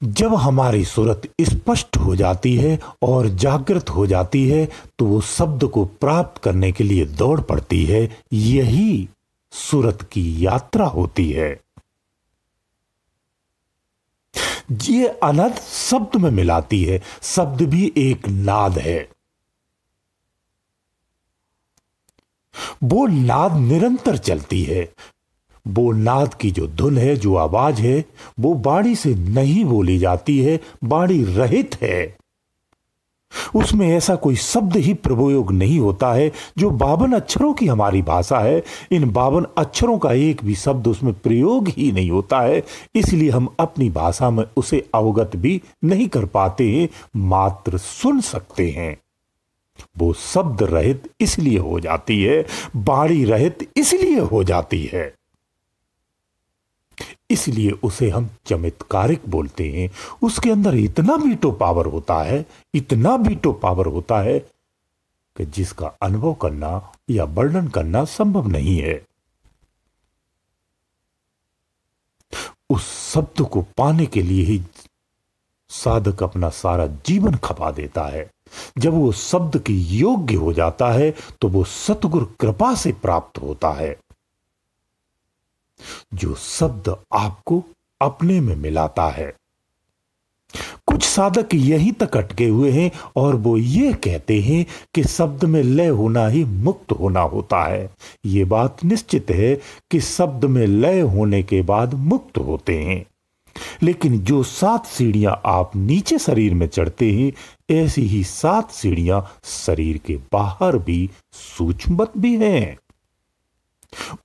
जब हमारी सूरत स्पष्ट हो जाती है और जागृत हो जाती है तो वो शब्द को प्राप्त करने के लिए दौड़ पड़ती है। यही सूरत की यात्रा होती है। ये अनद शब्द में मिलाती है। शब्द भी एक नाद है। वो नाद निरंतर चलती है। वो नाद की जो धुन है, जो आवाज है, वो बाणी से नहीं बोली जाती है, बाणी रहित है। उसमें ऐसा कोई शब्द ही प्रयोग नहीं होता है। जो 52 अक्षरों की हमारी भाषा है, इन 52 अक्षरों का एक भी शब्द उसमें प्रयोग ही नहीं होता है। इसलिए हम अपनी भाषा में उसे अवगत भी नहीं कर पाते हैं, मात्र सुन सकते हैं। वो शब्द रहित इसलिए हो जाती है, बाणी रहित इसलिए हो जाती है। इसलिए उसे हम चमत्कारिक बोलते हैं। उसके अंदर इतना वीटो पावर होता है, इतना वीटो पावर होता है कि जिसका अनुभव करना या वर्णन करना संभव नहीं है। उस शब्द को पाने के लिए ही साधक अपना सारा जीवन खपा देता है। जब वो शब्द के योग्य हो जाता है तो वो सतगुरु कृपा से प्राप्त होता है। जो शब्द आपको अपने में मिलाता है। कुछ साधक यहीं तक अटके हुए हैं और वो ये कहते हैं कि शब्द में लय होना ही मुक्त होना होता है। ये बात निश्चित है कि शब्द में लय होने के बाद मुक्त होते हैं, लेकिन जो 7 सीढ़ियां आप नीचे शरीर में चढ़ते हैं, ऐसी ही 7 सीढ़ियां शरीर के बाहर भी सूक्ष्मत भी हैं।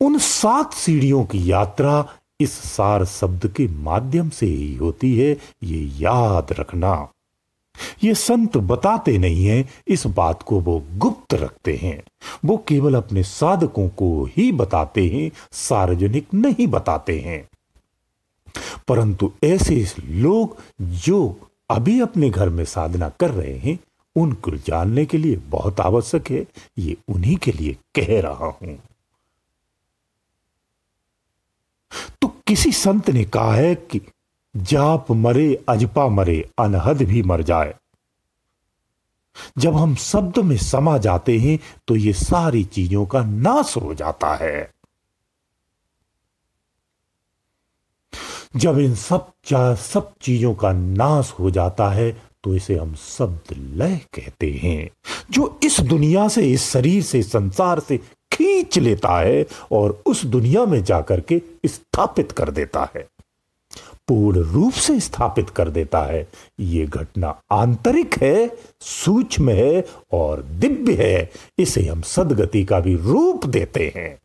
उन 7 सीढ़ियों की यात्रा इस सार शब्द के माध्यम से ही होती है। ये याद रखना। ये संत बताते नहीं हैं, इस बात को वो गुप्त रखते हैं। वो केवल अपने साधकों को ही बताते हैं, सार्वजनिक नहीं बताते हैं। परंतु ऐसे लोग जो अभी अपने घर में साधना कर रहे हैं, उनको जानने के लिए बहुत आवश्यक है। ये उन्हीं के लिए कह रहा हूं। तो किसी संत ने कहा है कि जाप मरे अजपा मरे, अनहद भी मर जाए। जब हम शब्द में समा जाते हैं तो ये सारी चीजों का नाश हो जाता है। जब इन सब चीजों का नाश हो जाता है तो इसे हम शब्द लय कहते हैं, जो इस दुनिया से, इस शरीर से, संसार से खींच लेता है और उस दुनिया में जाकर के स्थापित कर देता है, पूर्ण रूप से स्थापित कर देता है। यह घटना आंतरिक है, सूक्ष्म है और दिव्य है। इसे हम सद्गति का भी रूप देते हैं।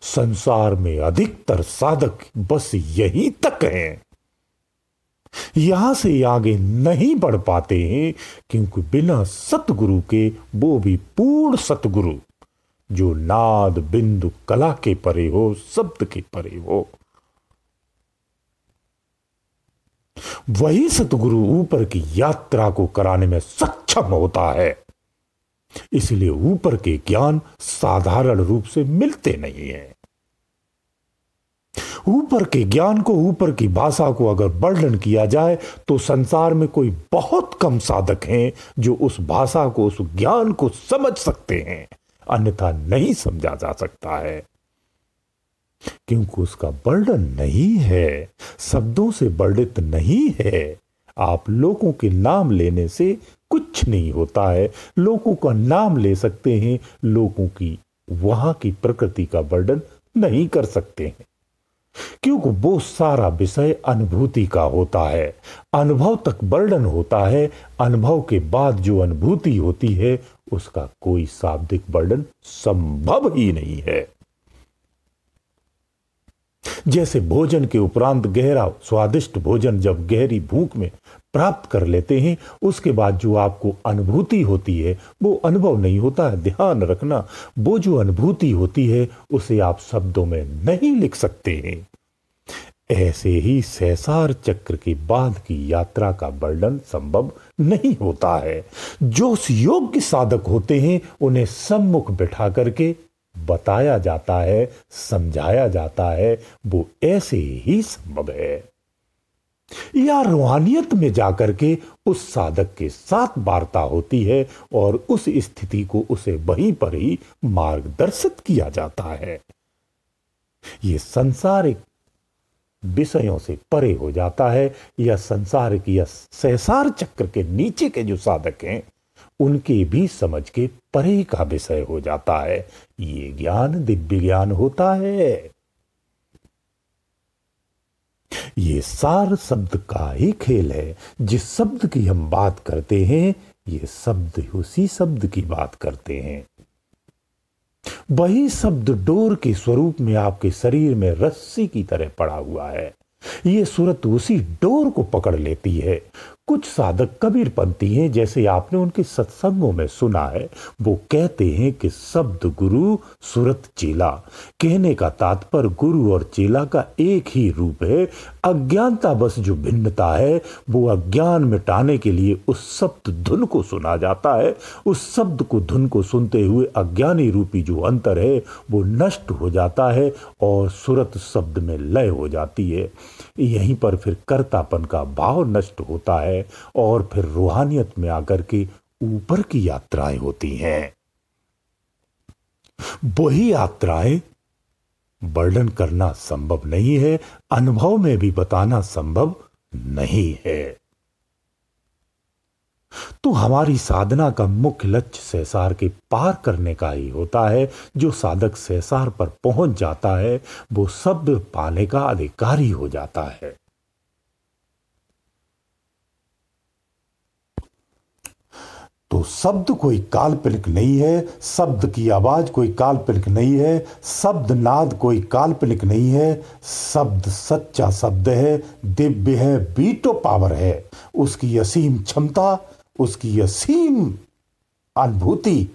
संसार में अधिकतर साधक बस यहीं तक हैं, यहां से आगे नहीं बढ़ पाते हैं, क्योंकि बिना सतगुरु के, वो भी पूर्ण सतगुरु जो नाद बिंदु कला के परे हो, शब्द के परे हो, वही सतगुरु ऊपर की यात्रा को कराने में सक्षम होता है। इसलिए ऊपर के ज्ञान साधारण रूप से मिलते नहीं हैं। ऊपर के ज्ञान को, ऊपर की भाषा को अगर वर्णन किया जाए तो संसार में कोई बहुत कम साधक हैं जो उस भाषा को, उस ज्ञान को समझ सकते हैं, अन्यथा नहीं समझा जा सकता है, क्योंकि उसका वर्णन नहीं है, शब्दों से वर्णित नहीं है। आप लोगों के नाम लेने से कुछ नहीं होता है। लोगों का नाम ले सकते हैं, लोगों की वहां की प्रकृति का वर्णन नहीं कर सकते हैं, क्योंकि वो सारा विषय अनुभूति का होता है। अनुभव तक वर्णन होता है, अनुभव के बाद जो अनुभूति होती है उसका कोई शाब्दिक वर्णन संभव ही नहीं है। जैसे भोजन के उपरांत गहरा स्वादिष्ट भोजन जब गहरी भूख में प्राप्त कर लेते हैं, उसके बाद जो आपको अनुभूति होती है वो अनुभव नहीं होता है। ध्यान रखना, वो जो अनुभूति होती है उसे आप शब्दों में नहीं लिख सकते हैं। ऐसे ही संसार चक्र के बाद की यात्रा का वर्णन संभव नहीं होता है। जो योग्य साधक होते हैं उन्हें सम्मुख बिठा करके बताया जाता है, समझाया जाता है, वो ऐसे ही संभव है। या रूहानियत में जाकर के उस साधक के साथ वार्ता होती है और उस स्थिति को उसे वहीं पर ही मार्गदर्शित किया जाता है। यह संसारिक विषयों से परे हो जाता है, या संसारिक या संसार चक्र के नीचे के जो साधक हैं उनके भी समझ के परे का विषय हो जाता है। ये ज्ञान दिव्य ज्ञान होता है। ये सार शब्द का ही खेल है। जिस शब्द की हम बात करते हैं, ये शब्द उसी शब्द की बात करते हैं। वही शब्द डोर के स्वरूप में आपके शरीर में रस्सी की तरह पड़ा हुआ है। ये सूरत उसी डोर को पकड़ लेती है। कुछ साधक कबीरपंथी हैं, जैसे आपने उनके सत्संगों में सुना है। वो कहते हैं कि शब्द गुरु सूरत चेला। कहने का तात्पर्य गुरु और चेला का एक ही रूप है। अज्ञानता बस जो भिन्नता है, वो अज्ञान मिटाने के लिए उस शब्द धुन को सुना जाता है। उस शब्द को धुन को सुनते हुए अज्ञानी रूपी जो अंतर है वो नष्ट हो जाता है और सूरत शब्द में लय हो जाती है। यहीं पर फिर कर्तापन का भाव नष्ट होता है और फिर रूहानियत में आकर के ऊपर की यात्राएं होती हैं। वही यात्राएं वर्णन करना संभव नहीं है, अनुभव में भी बताना संभव नहीं है। तो हमारी साधना का मुख्य लक्ष्य संसार के पार करने का ही होता है। जो साधक संसार पर पहुंच जाता है वो सब पाने का अधिकारी हो जाता है। तो शब्द कोई काल्पनिक नहीं है, शब्द की आवाज कोई काल्पनिक नहीं है, शब्द नाद कोई काल्पनिक नहीं है। शब्द सच्चा शब्द है, दिव्य है, बीटो पावर है। उसकी असीम क्षमता, उसकी असीम अनुभूति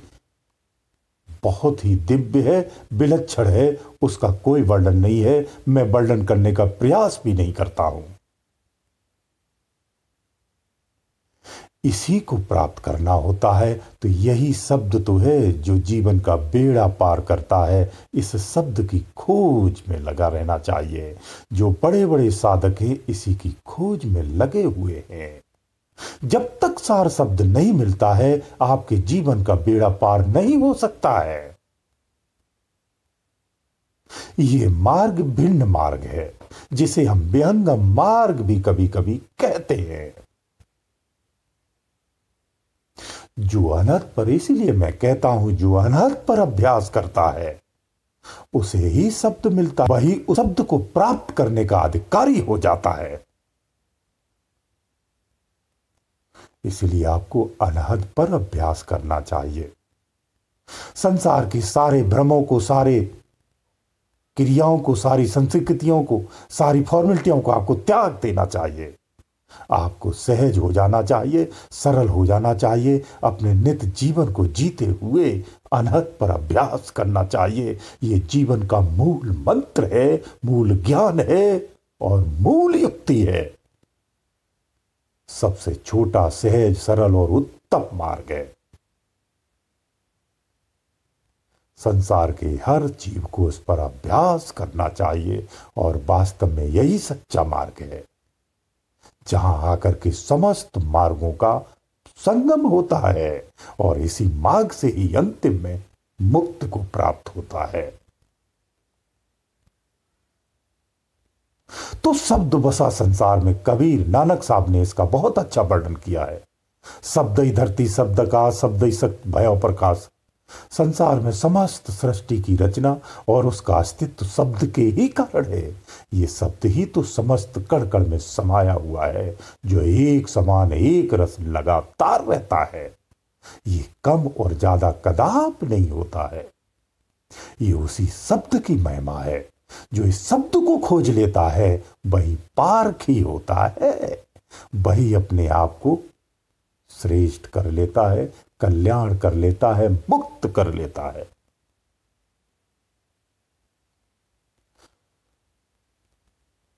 बहुत ही दिव्य है, विलक्षण है। उसका कोई वर्णन नहीं है। मैं वर्णन करने का प्रयास भी नहीं करता हूं। इसी को प्राप्त करना होता है। तो यही शब्द तो है जो जीवन का बेड़ा पार करता है। इस शब्द की खोज में लगा रहना चाहिए। जो बड़े बड़े साधक हैं इसी की खोज में लगे हुए हैं। जब तक सार शब्द नहीं मिलता है आपके जीवन का बेड़ा पार नहीं हो सकता है। ये मार्ग भिन्न मार्ग है, जिसे हम विहंगम मार्ग भी कभी कभी कहते हैं। जो अनहद पर, इसीलिए मैं कहता हूं, जो अनहद पर अभ्यास करता है उसे ही शब्द मिलता, वही उस शब्द को प्राप्त करने का अधिकारी हो जाता है। इसलिए आपको अनहद पर अभ्यास करना चाहिए। संसार के सारे भ्रमों को, सारे क्रियाओं को, सारी संस्कृतियों को, सारी फॉर्मेलिटियों को आपको त्याग देना चाहिए। आपको सहज हो जाना चाहिए, सरल हो जाना चाहिए। अपने नित्य जीवन को जीते हुए अनहद पर अभ्यास करना चाहिए। यह जीवन का मूल मंत्र है, मूल ज्ञान है और मूल युक्ति है। सबसे छोटा, सहज, सरल और उत्तम मार्ग है। संसार के हर जीव को इस पर अभ्यास करना चाहिए और वास्तव में यही सच्चा मार्ग है, जहां आकर के समस्त मार्गों का संगम होता है और इसी मार्ग से ही अंतिम में मुक्त को प्राप्त होता है। तो शब्द बसा संसार में कबीर नानक साहब ने इसका बहुत अच्छा वर्णन किया है। शब्द ही धरती, शब्द का शब्द ही सत्य भय प्रकाश। संसार में समस्त सृष्टि की रचना और उसका अस्तित्व शब्द के ही कारण है। ये शब्द ही तो समस्त कण कण में समाया हुआ है, जो एक समान एक रस लगातार रहता है। ये कम और ज्यादा कदाप नहीं होता है। ये उसी शब्द की महिमा है। जो इस शब्द को खोज लेता है वही पारखी होता है, वही अपने आप को श्रेष्ठ कर लेता है, कल्याण कर लेता है, मुक्त कर लेता है।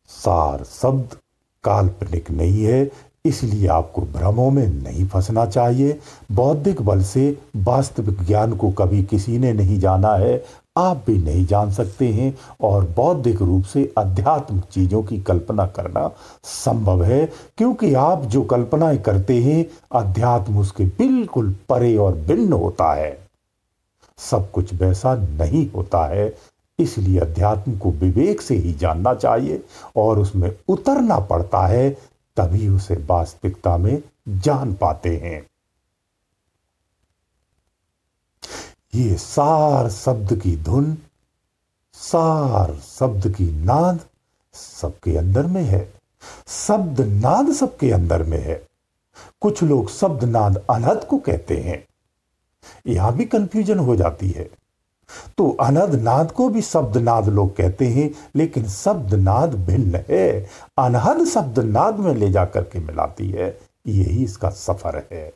सार शब्द काल्पनिक नहीं है, इसलिए आपको भ्रमों में नहीं फंसना चाहिए। बौद्धिक बल से वास्तविक ज्ञान को कभी किसी ने नहीं जाना है, आप भी नहीं जान सकते हैं। और बौद्धिक रूप से अध्यात्म चीजों की कल्पना करना संभव है, क्योंकि आप जो कल्पनाएं करते हैं अध्यात्म उसके बिल्कुल परे और भिन्न होता है। सब कुछ वैसा नहीं होता है। इसलिए अध्यात्म को विवेक से ही जानना चाहिए और उसमें उतरना पड़ता है, तभी उसे वास्तविकता में जान पाते हैं। ये सार शब्द की धुन, सार शब्द की नाद सबके अंदर में है। शब्द नाद सबके अंदर में है। कुछ लोग शब्द नाद अनहद को कहते हैं, यहां भी कंफ्यूजन हो जाती है। तो अनहद नाद को भी शब्द नाद लोग कहते हैं, लेकिन शब्द नाद भिन्न है। अनहद शब्द नाद में ले जाकर के मिलाती है, यही इसका सफर है।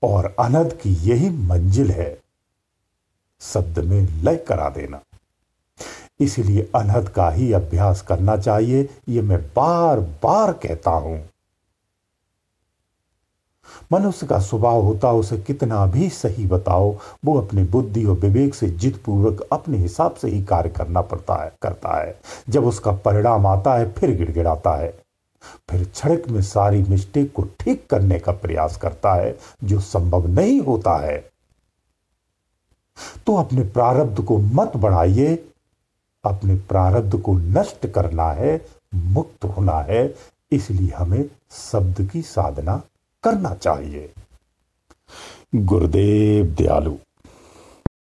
और अनहद की यही मंजिल है, शब्द में लय करा देना। इसलिए अनहद का ही अभ्यास करना चाहिए, यह मैं बार बार कहता हूं। मनुष्य का स्वभाव होता, उसे कितना भी सही बताओ, वो अपनी बुद्धि और विवेक से जिदपूर्वक अपने हिसाब से ही कार्य करता है। जब उसका परिणाम आता है फिर गिड़गिड़ाता है, फिर क्षणिक में सारी मिस्टेक को ठीक करने का प्रयास करता है, जो संभव नहीं होता है। तो अपने प्रारब्ध को मत बढ़ाइए, अपने प्रारब्ध को नष्ट करना है, मुक्त होना है। इसलिए हमें शब्द की साधना करना चाहिए। गुरुदेव दयालु।